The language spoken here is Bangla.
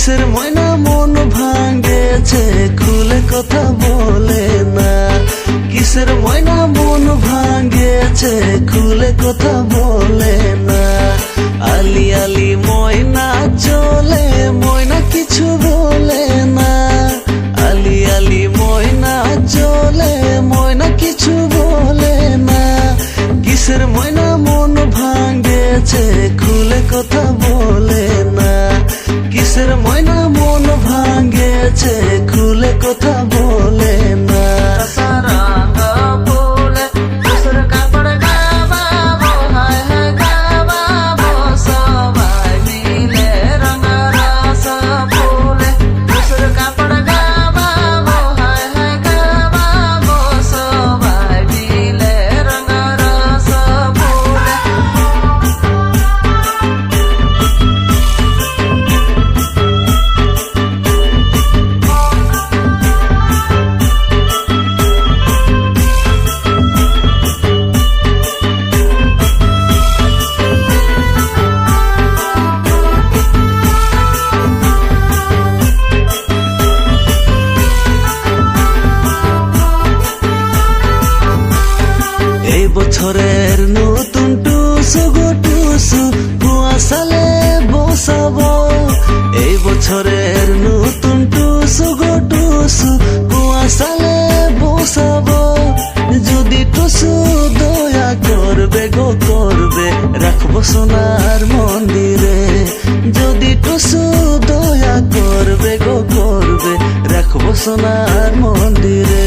কিসের ময়না মন ভাঙেছে খুলে কথা বলে না। কিসের ময়না মন ভাঙেছে খুলে কথা বলে না। আলি আলি ময়না চলে ময়না কিছু বলে না। আলি আলি ময়না চলে ময়না কিছু বলে না। কিসের ময়না মন ভাঙেছে খুলে কথা বলে না। কিসের ময়না মন ভাঙেছে খুলে কথা বলে না। বছরের নতুন টুসু গো টুসু কুয়াশালে বসাবো। এই বছরের নতুন টুসু গো টুসু কুয়াশালে বসাবো। যদি টুসু দয়া করবে গো করবে রাখবো সোনার মন্দিরে। যদি টুসু দয়া করবে গো করবে রাখবো সোনার মন্দিরে।